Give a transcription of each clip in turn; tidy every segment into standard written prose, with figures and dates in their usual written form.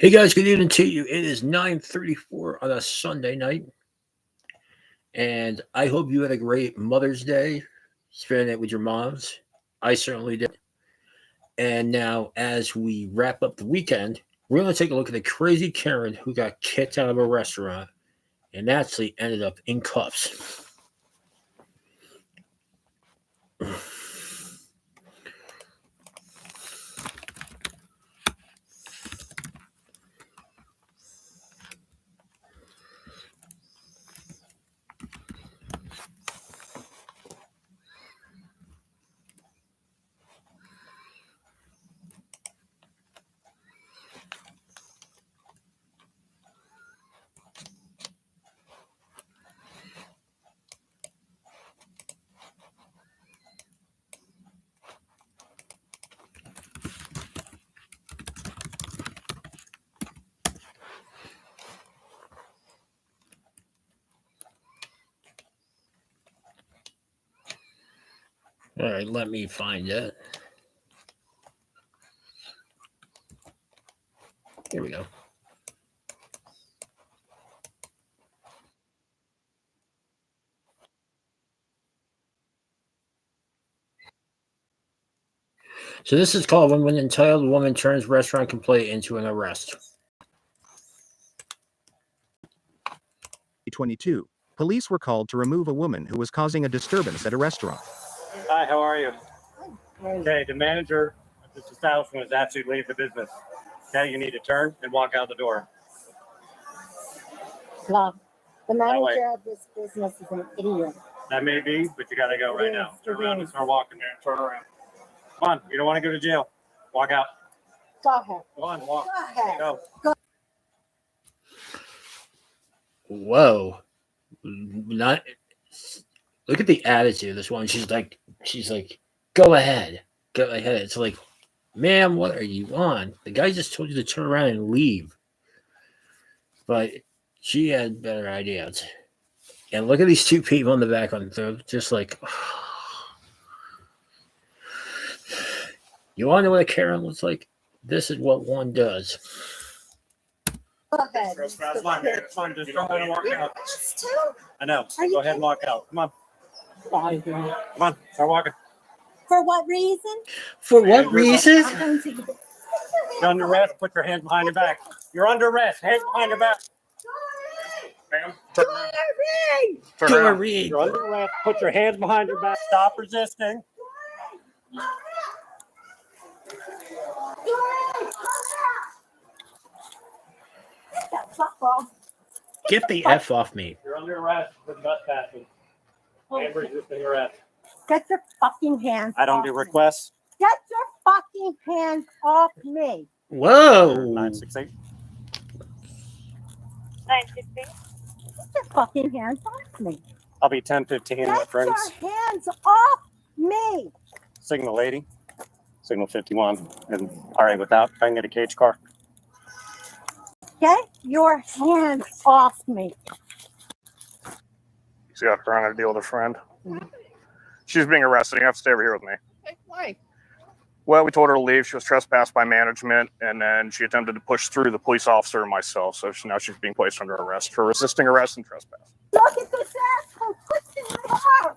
Hey guys, good evening to you. It is 9:34 on a Sunday night, and I hope you had a great Mother's Day, spending it with your moms. I certainly did. And now, as we wrap up the weekend, we're going to take a look at the crazy Karen who got kicked out of a restaurant and actually ended up in cuffs. All right, let me find it. Here we go. So this is called When an Entitled Woman Turns Restaurant Complaint into an Arrest. 2022, police were called to remove a woman who was causing a disturbance at a restaurant. Hi, how are you? Okay, the manager of this establishment has asked you to leave the business. Okay, you need to turn and walk out the door. Love, the manager of this business is an idiot. That may be, but you gotta go right now. Turn around and start walking there. Turn around. Come on, you don't want to go to jail. Walk out. Go ahead. Go on, walk. Go ahead. Go. Whoa. Not look at the attitude of this one. She's like, go ahead. Go ahead. It's like, ma'am, what are you on? The guy just told you to turn around and leave. But she had better ideas. And look at these two people in the back on they're just like you wanna know what a Karen looks like? This is what one does. Go ahead. Come on, man. Come on, just go ahead and walk out. Just two? I know. Go ahead and walk out. Come on. Come on, start walking. For what reason? For what reason? I'm going to You're under arrest. Put your hands behind your back. You're under arrest. Hands behind your back. Ma'am, turn around. Turn around. Doreen. You're under arrest. Put your hands behind your back. Stop resisting. Get the F off me. You're under arrest for trespassing and resisting arrest. Get your fucking hands I don't off do me. requests. Get your fucking hands off me. Whoa. 968. 968. Get your fucking hands off me. I'll be 1015, my Get friends. your hands off me. Signal 80. Signal 51. And all right, with that, I can get a cage car. Get your hands off me. She's got trying to deal with her friend. She's being arrested. You have to stay over here with me. Okay, why? Well, we told her to leave. She was trespassed by management, and then she attempted to push through the police officer and myself. So now she's being placed under arrest for resisting arrest and trespass. Look at this asshole twisting my arm.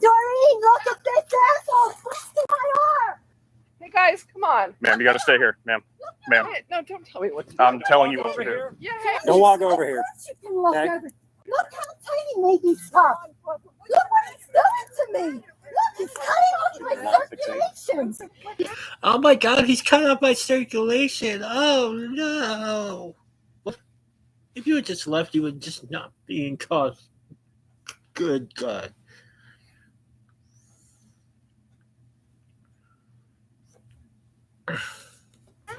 Doreen, look at this asshole twisting my arm. Hey guys, come on. Ma'am, you got to stay here. Ma'am. Ma'am, Hey, no, don't tell me what to do. I'm telling you what Over to do. here. Yeah, hey, Don't walk over here. Of course you can look Okay. over. Look how tight he he's tough. Look what he's doing to me. Look, he's cutting off my circulation. Oh my god, he's cutting off my circulation. Oh no. If you had just left, you would just not be in cuffs. Good God.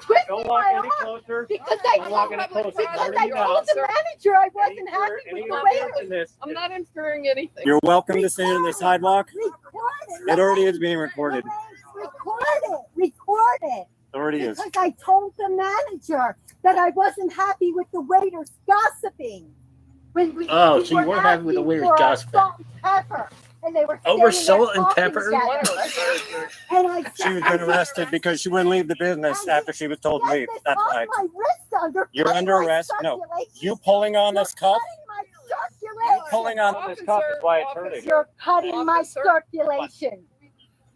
Twisting Don't walk my any arm closer. because I Don't walk told any closer. because Already I know. told the manager I wasn't happy with the way I'm not inferring anything. You're welcome to stand on the sidewalk. Record It already is being recorded. Record it. It already is. Because I told the manager that I wasn't happy with the waiters gossiping. When we Oh, we so you were weren't happy with the asking waiters for our gossiping. salt and pepper, and they were Over standing salt there and talking pepper? together. And I She was been arrested because she wouldn't leave the business after she was told to leave. That's why. My wrist under. You're under arrest. No, you pulling on this cuff. You pulling on this cuff is why it's hurting. You're cutting my circulation.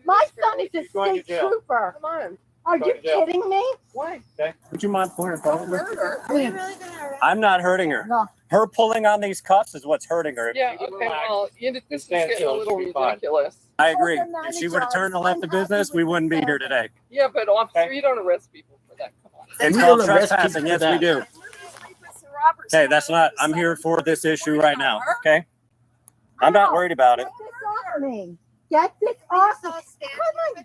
My son is a Going to state jail. trooper. Come on. Are Going you to jail. kidding me? Why? Okay. Would you mind pulling her phone? Murder. I'm not hurting her. No. Her pulling on these cuffs is what's hurting her. If Yeah, you okay, relax, well, this is stand getting a still, little she'll be fine. ridiculous. I agree. If she would have turned and left the business, we wouldn't be here today. Yeah, but officer, Okay. you don't arrest people for that. Come on. It's We called don't arrest people trespassing. for Yes, we that. do. Okay, that's not. I'm here for this issue right now. Okay, I'm not worried about it. Get this off me. Get this off me.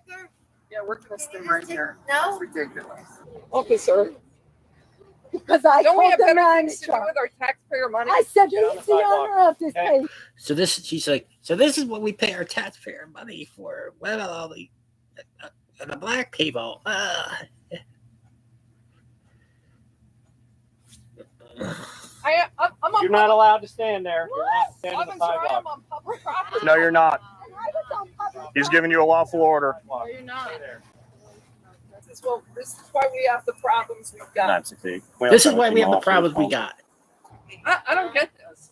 Yeah, we're gonna stay right here. No. It's ridiculous. Officer, Because I don't we told have the better things to do manager. with our taxpayer money? I said, Get on who's the the sidewalk. owner of this Okay. place? So she's like, so this is what we pay our taxpayer money for. What about all the black people? I'm on You're not allowed to stand there. You're allowed to stand on the Officer, I am sidewalk. on public property. No, you're not. And I was on public He's giving you a lawful order. No, you're not. This is why we have the problems we've got. Not succeed. This is why we have the problems we got. I don't get this.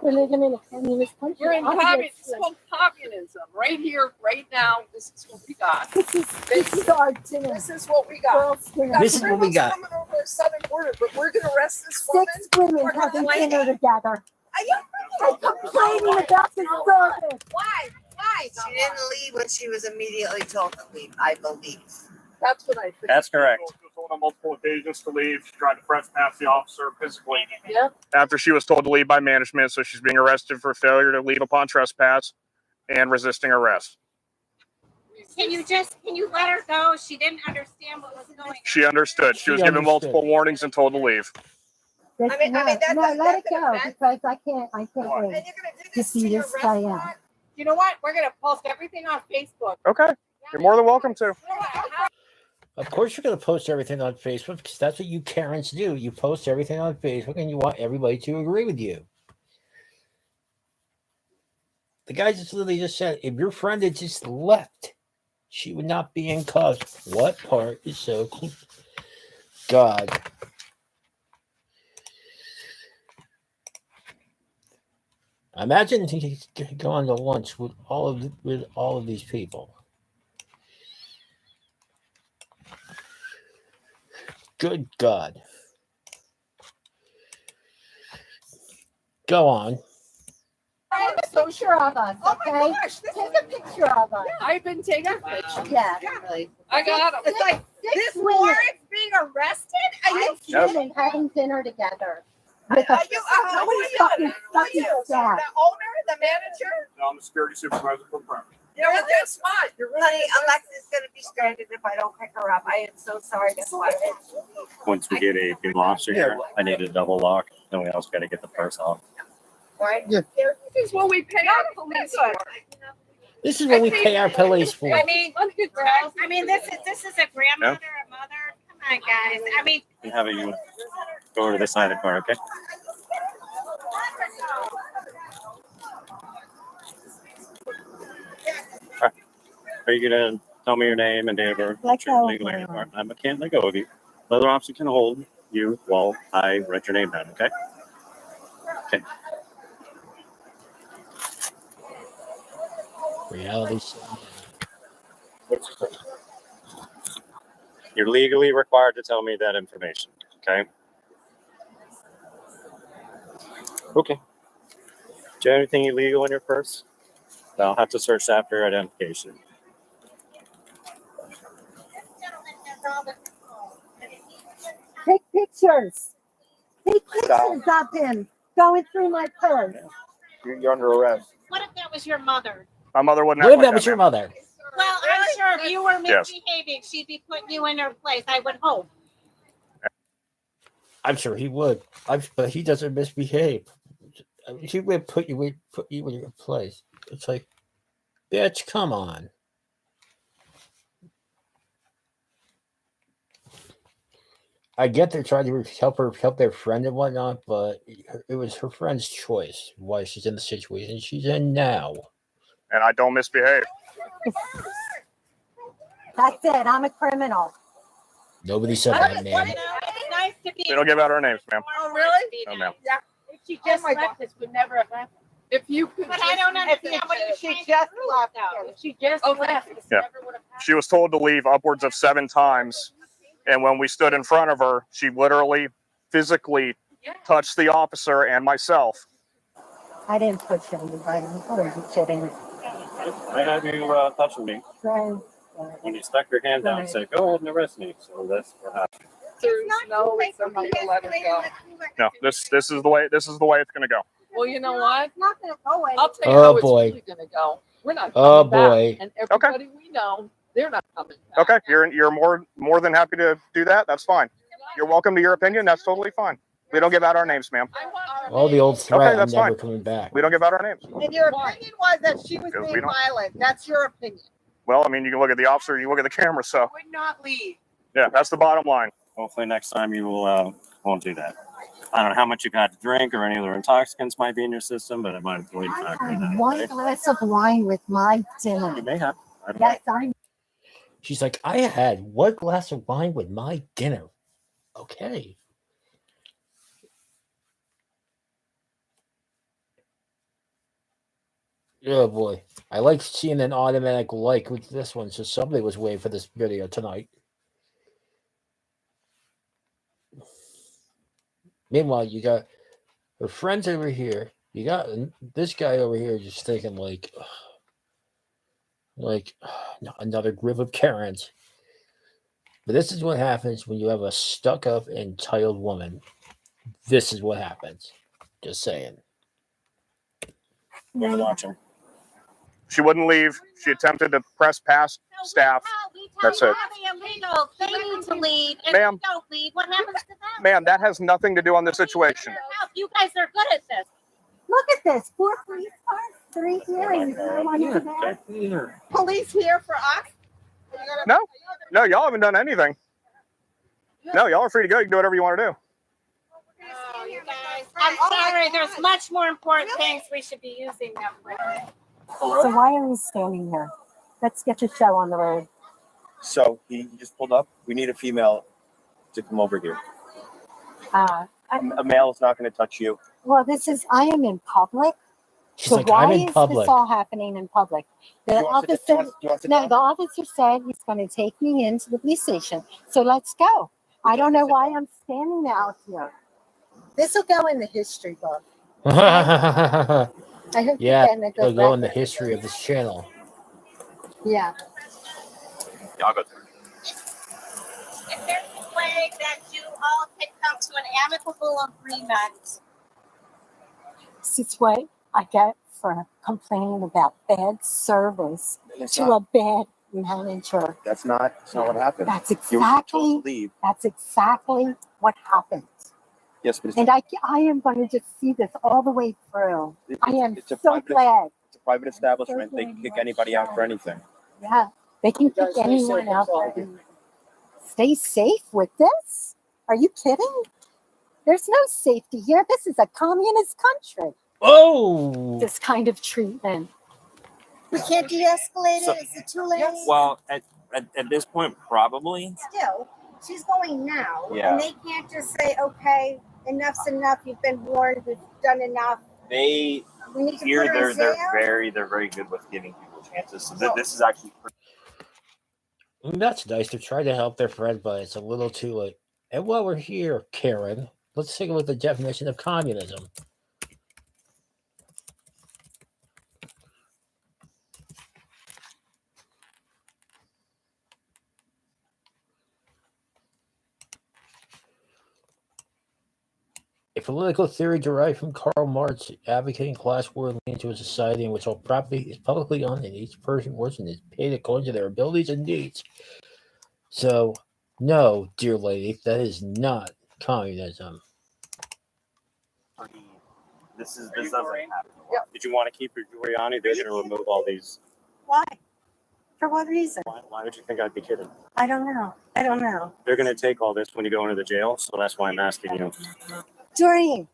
We're living in a communist country. We're in Obviously. it's called communism. Right here, right now, this is what we got. This is our dinner. This is what we got. Girls' dinner. This is what we got. Coming over the southern border, but we're gonna arrest this woman. 6 women having dinner together. I'm complaining about this service. Why? Why? She didn't leave when she was immediately told to leave, I believe. That's what I think. That's correct. She was told on multiple occasions to leave. She tried to trespass the officer physically. Yeah. After she was told to leave by management, so she's being arrested for failure to leave upon trespass and resisting arrest. Can you let her go? She didn't understand what was going on. She understood. She was She given understood. multiple warnings and told to leave. That's I mean, no, that's no, a- let it that's an go event. because I can't And wait you're gonna do to this see to your this play out. restaurant? You know what? We're gonna post everything on Facebook. Okay. You're more than welcome to. Of course, you're going to post everything on Facebook because that's what you Karens do. You post everything on Facebook and you want everybody to agree with you. The guy just literally just said, if your friend had just left, she would not be in cuffs. What part is so cool? God. Imagine he's going to lunch with all of these people. Good God. Go on. Take a picture of us, Oh my okay? gosh, this Take a picture of us. I've been taking pictures. Yeah. I got them. It's like, Six this women. Warren's being arrested? Are you? Six women having dinner together with a Are you, who are you? fucking Who are you? staff. The owner, the manager? I'm the security supervisor for the property. Yeah, well, that's fine. Honey, Alexa's gonna be stranded if I don't pick her up. I am so sorry. That's why. Once we get a female officer here, I need a double lock. Then we also got to get the purse off. Right? This is what we pay our police for. This is what we pay our police for. I mean, this is a grandmother, a mother. Come on, guys. I mean, And have you go over to this side of the car, okay? All right. Are you gonna tell me your name and date of birth? Let Your go. legal age part? I can't let go of you. Another officer can hold you while I write your name down, okay? Okay. Reality. You're legally required to tell me that information, okay? Okay. Do you have anything illegal in your purse? I'll have to search after identification. Take pictures. Take pictures of him going through my purse. You're under arrest. what if that was your mother? My mother wouldn't What act if that like was your ma'am. mother? Well, I'm sure if you were Yes. misbehaving, she'd be putting you in her place. I would hope. I'm sure he would. But he doesn't misbehave. I mean, he would put you in your place. It's like, bitch, come on. I get they're trying to help their friend and whatnot, but it was her friend's choice why she's in the situation she's in now. And I don't misbehave. That's it. I'm a criminal. Nobody said that, ma'am. It's nice to be. They don't give out our names, ma'am. Oh, really? No, ma'am. Yeah. If she just left, this would never have happened. If you could. But I don't understand what She just left. If she just left, this Yeah. never would have happened. She was told to leave upwards of 7 times. And when we stood in front of her, she literally physically touched the officer and myself. I didn't push anybody. What are you kidding? I had you touching me Right. when you stuck your hand down and said, "Go ahead and arrest me." So that's what happened. There's no reason why you let her go. No, this is the way it's going to go. Well, you know what? It's not gonna go I'll tell you Oh, how boy. it's really going to go. We're not Oh, coming back. boy. And everybody we know, they're not coming back. Okay, you're more than happy to do that. That's fine. You're welcome to your opinion. That's totally fine. We don't give out our names, ma'am. I want our All the old names. threat, Okay, I'm that's never fine. coming back. We don't give out our names. And your opinion was that she was Because we being don't- violent. That's your opinion. Well, I mean, you can look at the officer, you look at the camera. So Would not leave. yeah, that's the bottom line. Hopefully next time you will won't do that. I don't know how much you've had to drink or any other intoxicants might be in your system, but it might have played a I factor in had that. one Okay? glass of wine with my dinner. You may have. I don't know. Yes, I She's like, I had one glass of wine with my dinner. Okay. Oh boy. I like seeing an automatic like with this one, so somebody was waiting for this video tonight. Meanwhile, you got her friends over here. You got this guy over here just thinking like another group of Karens. But this is what happens when you have a stuck-up, entitled woman. This is what happens. Just saying. We're watching. She wouldn't leave. She attempted to press past staff. That's it. They're illegal. They need to leave. And Ma'am. they don't leave. What happens to them? Ma'am, that has nothing to do on this situation. You guys are good at this. look at this. 4 police cars, 3 hearings. Police here for us? No, y'all haven't done anything. No, y'all are free to go. You can do whatever you want to do. Oh, you guys. I'm sorry. There's much more important things we should be using them for. So why are we standing here? Let's get your show on the road. So he just pulled up. We need a female to come over here. A male is not going to touch you. Well, I am in public. She's So like, why I'm in is public. this all happening in public? The officer, no, the officer said he's going to take me into the police station. So let's go. I don't know why I'm standing out here. This will go in the history book. I hope Yeah, you're getting a it'll good go in the record. history of this channel. Yeah. Yeah, I'll go through. If there's a way that you all can come to an amicable agreement. This is what I get for complaining about bad service It's to not, a bad manager. that's not what happened. That's You were exactly, told to leave. that's exactly what happened. Yes, but And I am going to just see this all the way through. I am it's a so private, glad. It's a private establishment. They can kick anybody out for anything. Yeah, they can kick anyone out. Stay safe with this? Are you kidding? There's no safety here. This is a communist country. Oh! This kind of treatment. We can't de-escalate So- it? Is it too late? Well, at this point, probably. Still, she's going now. Yeah. And they can't just say, okay, enough's enough. You've been warned. We've done enough. They We need to here put her in jail. they're very good with giving people chances. So this is actually That's nice. They're trying to help their friend, but it's a little too late. And while we're here, Karen, let's take a look at the definition of communism. A political theory derived from Karl Marx, advocating class war leading to a society in which all property is publicly owned and each person works and is paid according to their abilities and needs. So, no, dear lady, that is not communism. This doesn't happen. Did you want to keep your jewelry on? They're going to remove all these. Why? For what reason? Why would you think I'd be kidding? I don't know. I don't know. They're going to take all this when you go into the jail, so that's why I'm asking you. Doreen.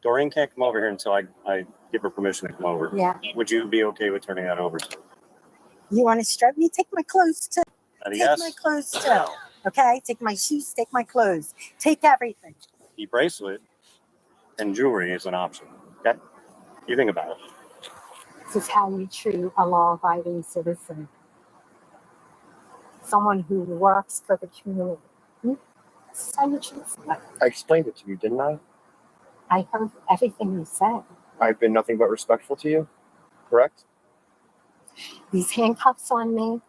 Doreen can't come over here until I give her permission to come over. Yeah. Would you be okay with turning that over to her? You want to strip me? Take my clothes too. Take Yes. my clothes too. Okay? Take my shoes, take my clothes. Take everything. The bracelet and jewelry is an option. Okay? You think about it. This is how you treat a law-abiding citizen. Someone who works for the community. This is how you treat someone. I explained it to you, didn't I? I heard everything you said. I've been nothing but respectful to you, correct? These handcuffs on me,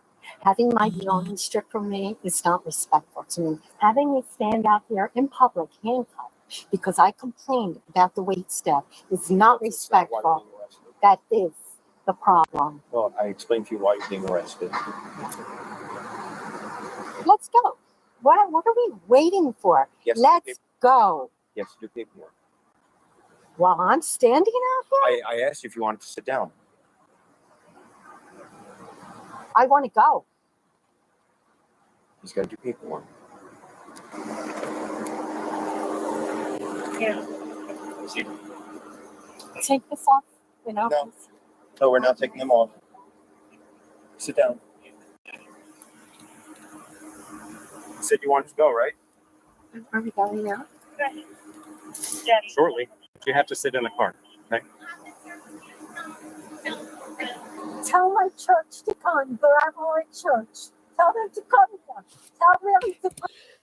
having my belongings stripped from me is not respectful to me. Having me stand out there in public handcuffed because I complained about the wait staff is not respectful. That is the problem. Well, I explained to you why you're being arrested. Let's go. What are we waiting for? Yes, Let's go. Yes, do paperwork. While I'm standing out here, I asked you if you wanted to sit down. I want to go. He's got to do paperwork. Yeah. Take this off, you know. No, we're not taking them off. Sit down. You said you wanted to go, right? Are we going now? Shortly. You have to sit in the car. Okay? Tell my church to come. They're at church. Tell them to come here. Tell them to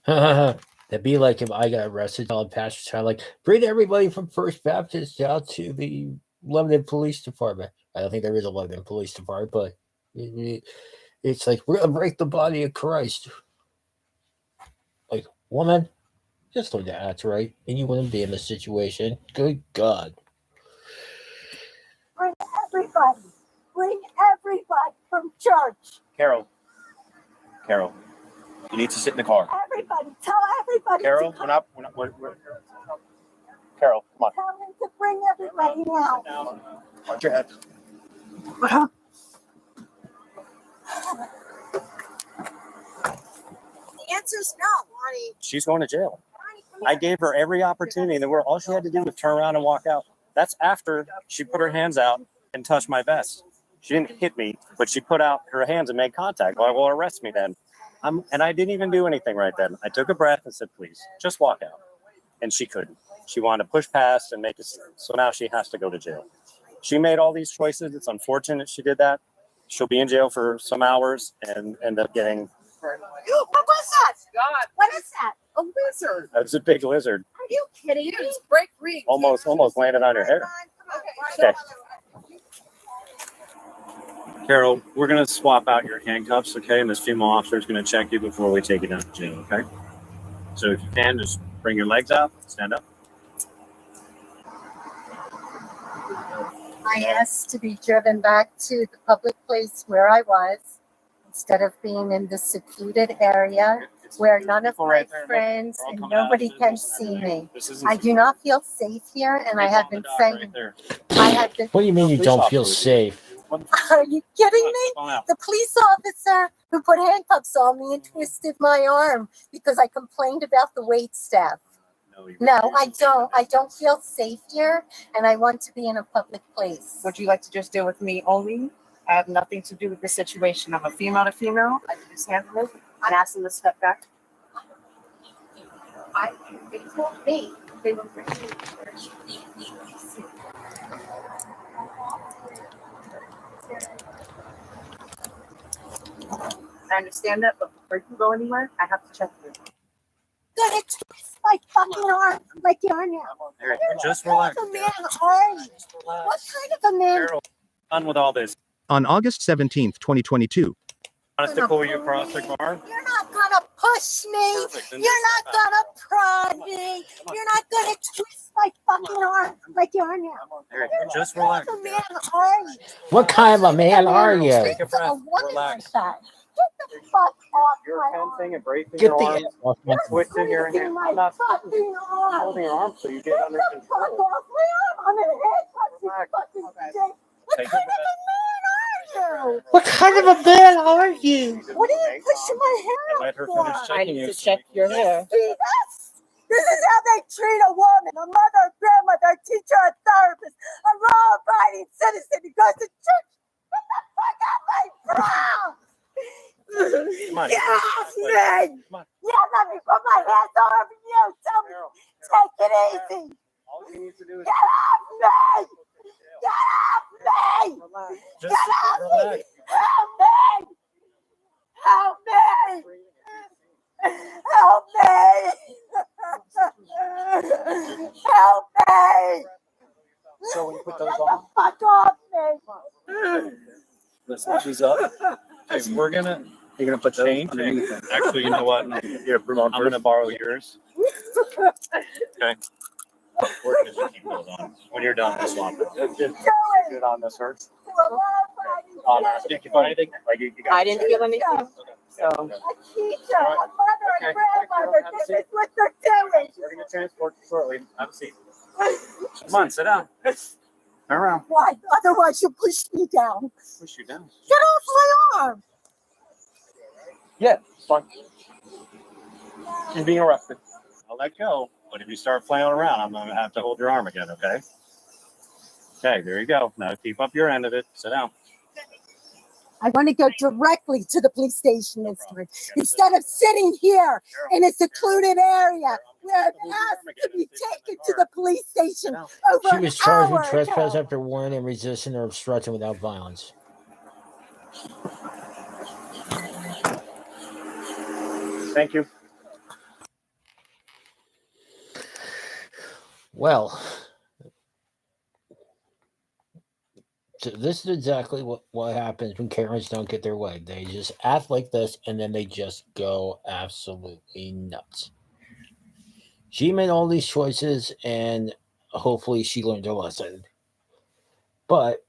come. That'd be like if I got arrested, telling Pastor Child, like, bring everybody from First Baptist out to the Lebanon Police Department. I don't think there is a Lebanon Police Department, but it's like, we're going to break the body of Christ. Like, woman, just learn to act right, and you wouldn't be in this situation. Good God. Bring everybody. Bring everybody from church. Carol, you need to sit in the car. Everybody. Tell everybody. Carol, to we're come. not. Carol, come on. Tell them to bring everybody now. Watch your head. The answer's no, honey. She's going to jail. Honey, come I here. gave her every opportunity in the world. All she had to do was turn around and walk out. That's after she put her hands out and touched my vest. She didn't hit me, but she put out her hands and made contact. Well, arrest me then. And I didn't even do anything right then. I took a breath and said, please, just walk out. And she couldn't. She wanted to push past and make a scene. So now she has to go to jail. She made all these choices. It's unfortunate she did that. She'll be in jail for some hours and end up getting... What was that? God, What is that? a lizard. It's a big lizard. Are you kidding me? It's break free. Almost landed on your hair. Okay. Okay. Carol, we're going to swap out your handcuffs, okay? And this female officer is going to check you before we take you down to jail, okay? So if you can, just bring your legs out, stand up. I asked to be driven back to the public place where I was instead of being in the secluded area where none of my friends and nobody can see me. I do not feel safe here, and I have been saying, What do you mean you don't feel safe? are you kidding me? The police officer who put handcuffs on me and twisted my arm because I complained about the wait staff. No, I don't. I don't feel safe here, and I want to be in a public place. Would you like to just deal with me only? I have nothing to do with the situation. I'm a female to female. I can just handle it and ask them to step back. They told me they were bringing me. I understand that, but before you can go anywhere, I have to check you. Gonna twist my fucking arm like you are now. Just relax. What kind of a man are you? What kind of a man? Carol, done with all this. On August 17, 2022, Want us to pull you across the car? You're not gonna push me. Perfect. Then You're just not gonna prod me. You're not gonna twist my fucking arm like you are now. Just What relax. kind of a man are you? What kind of a man are you? Take a A breath. woman Relax. like that. Get the fuck off You're my arm. tensing and bracing Get your arm. the off my Twisting your Twisting hand. my I'm not fucking arm. holding your arm so you get Get under the fuck control. off my arm. I'm in handcuffs, you Relax. fucking Okay. dick. What Take a kind of a man are you? What kind of a man are you? What What are you pushing my hair And up let her for? finish I checking need you. to check your hair. See this? This is how they treat a woman, a mother, a grandmother, a teacher, a therapist, a law-abiding citizen who goes to church. Get the fuck out my bra! Come on. Get off me! Come on. Yeah, let me put my hands all over you. Tell me, take it easy. All you need to do is Get off me! Get off me! just Get off relax. me! Help me! Help me! Help me! Help me! So when you put those Get the on, fuck off me! listen, she's up. Hey, you're gonna put chain underneath it. Actually, you know what? Here, I'm gonna borrow yours. Okay. Working as you keep those on. When you're done, swap it. Good on this hurts. Did you find anything? Like you got I didn't feel anything. So A teacher, a mother, a grandmother, this is what they're doing. We're gonna transport you shortly. Have a seat. Come on, sit down. Turn around. Why? Otherwise you'll push me down. Push you down. Get off my arm. Yeah, it's fine. She's being arrested. I'll let go. But if you start flailing around, I'm gonna have to hold your arm again, okay? Okay, there you go. Now keep up your end of it. Sit down. I want to go directly to the police station instead of sitting here in a secluded area where I've asked to be taken to the police station over She an was charged with hour trespass ago. after warning and resisting or obstructing without violence. Thank you. Well, so this is exactly what happens when Karens don't get their way. They just act like this and then they just go absolutely nuts. She made all these choices and hopefully she learned her lesson. But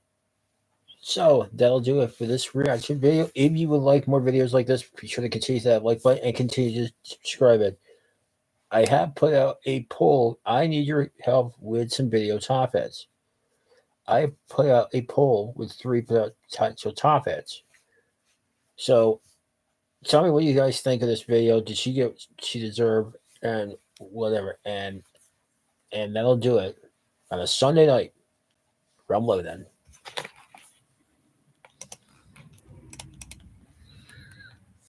so that'll do it for this reaction video. If you would like more videos like this, be sure to continue that like button and continue to subscribe it. I have put out a poll. I need your help with some video top hats. I put out a poll with 3 potential top hats. So tell me what you guys think of this video. Did she get what she deserved and whatever? And that'll do it on a Sunday night from Low then.